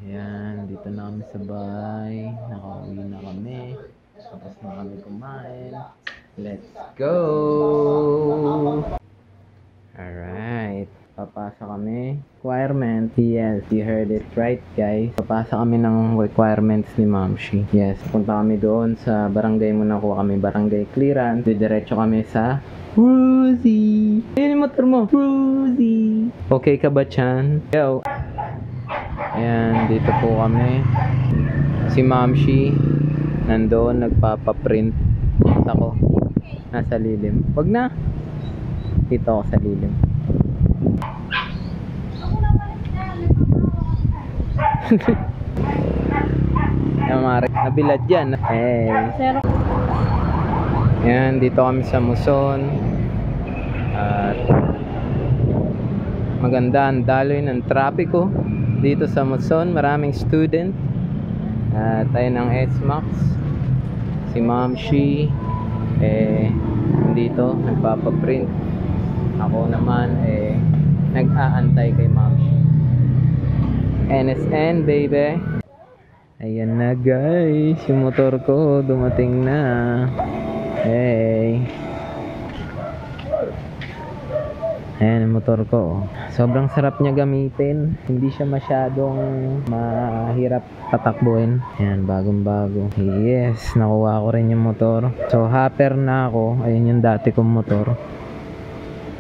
Ayan, dito na kami sa bahay. Nakauwi na kami. Tapos na kami kumain. Let's go! Alright. Papasa kami. Requirement. Yes, you heard it right, guys. Papasa kami ng requirements ni Mamshi. Yes, punta kami doon sa barangay. Muna kuha kami barangay clearance. Didiretso kami sa Ruzy. Ayun yung motor mo. Ruzy. Okay ka ba, Chan? Yo. Ayan, dito po kami. Si Mamshi nandoon nagpapaprint. Ako nasa lilim. Wag na. Dito ako sa lilim. Nabilad yan. Hey. Ayan, dito kami sa Muson. At maganda ang daloy ng trapiko dito sa Muson. Maraming student. At tayo ng SMAX. Si Mamshi dito nagpapaprint. Ako naman nag-aantay kay Mamshi. NSN baby. Ayan na guys, yung motor ko dumating na. Hey. Ayan yung motor ko. Sobrang sarap niya gamitin. Hindi siya masyadong mahirap tatakbuhin. Ayan, bagong bago. Yes, nakuha ko rin yung motor. So hopper na ako. Ayun yung dati kong motor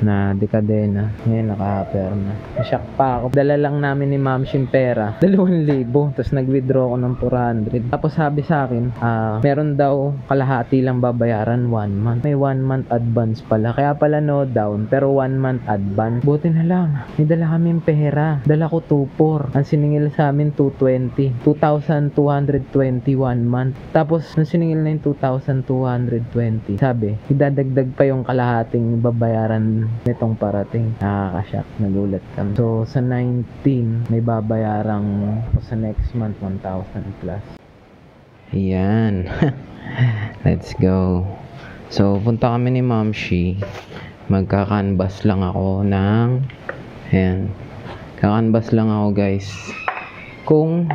na dekadena. Ngayon naka-hopper na. Nasyak pa ako. Dala lang namin ni Mamshi yung pera. 2,000. Tapos nag-withdraw ako ng 400. Tapos sabi sa akin, meron daw kalahati lang babayaran 1 month. May 1 month advance pala. Kaya pala no down. Pero 1 month advance. Buti na lang. May dala kaming pera. Dala ko 2,400. Ang siningil sa amin 220. 2,221 month. Tapos nung siningil na yung 2,220. Sabi, idadagdag pa yung kalahating babayaran nitong parating. Nakakashock, nagulat kami. So sa 19 may babayarang sa next month 1,000 plus. Ayan. Let's go. So punta kami ni Mamshi. Magka-canvas lang ako ng ayan. Kakanvas lang ako guys. Kung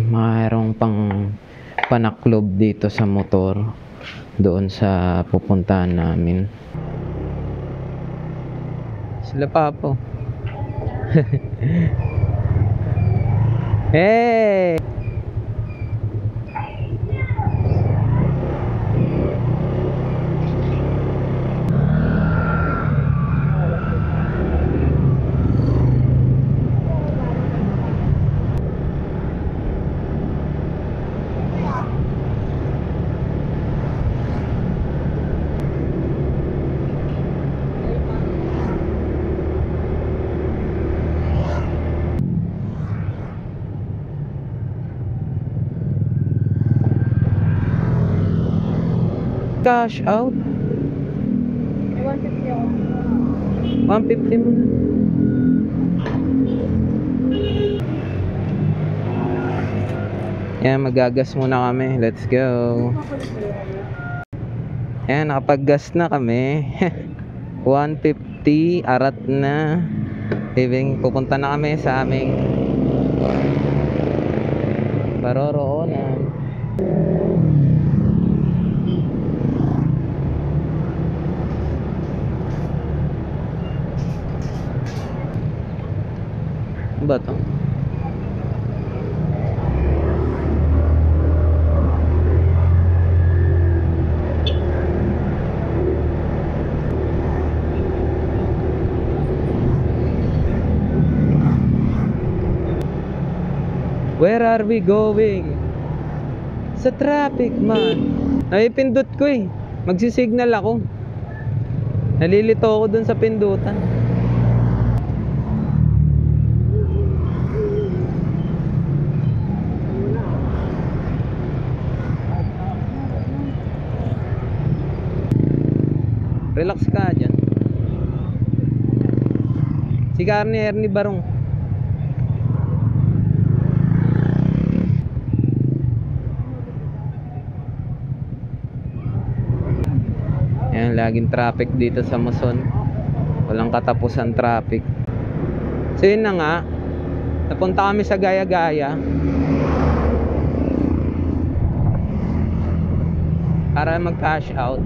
mayroong pang panaklob dito sa motor doon sa pupuntahan namin. Sila pa po. Hey! Cash out 150 ako. 150 mo na. Yan, magagas muna kami. Let's go. Yan, nakapag-gas na kami. 150 arat na. Pupunta na kami sa aming paroroonan. Ba to? Where are we going? Sa traffic man. Ay pindot ko eh. Magsisignal ako. Nalilito ako dun sa pindutan. Relax ka dyan. Si Ernie Barong. Ayan, laging traffic dito sa Muson. Walang katapusan traffic. So yun na nga. Napunta kami sa Gaya-Gaya para mag-cash out.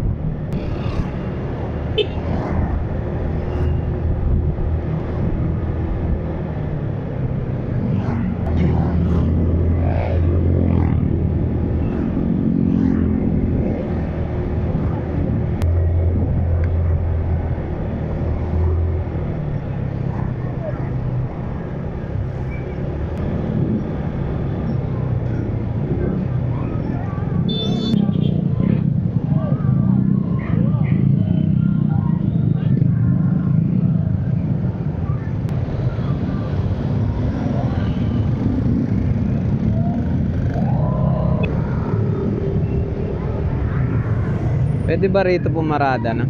Pwede ba rito pumarada na?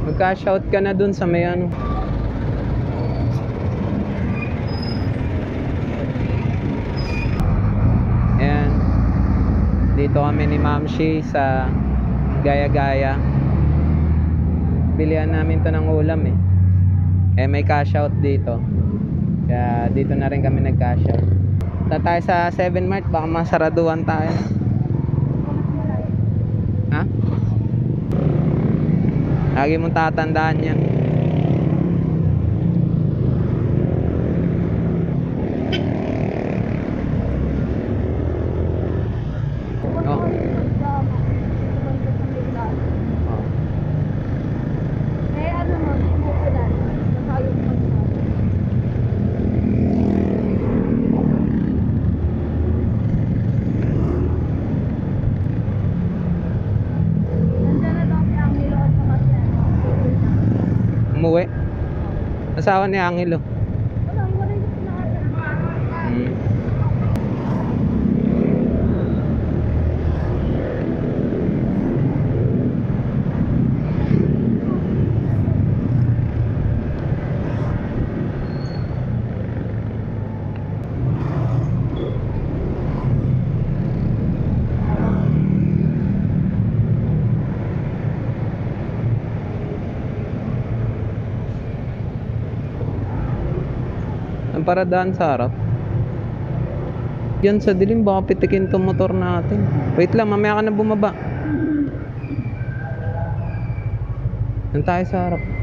Mag-cash out ka na dun sa may ano. Ayan. Dito kami ni Ma'am Shi sa Gaya-Gaya. Bilihan namin to ng ulam eh. May cash out dito. Kaya dito na rin kami nag-cash out. Punta tayo sa 7 Mart, baka masaraduhan tayo. Ha? Lagi mong tatandaan yan. Oh. Umuwi. Asawa ni Angelo. Ang paradaan sa harap. Yan sa dilim, baka pitikin tong motor natin. Wait lang, mamaya ka na bumaba. Yan tayo sa harap.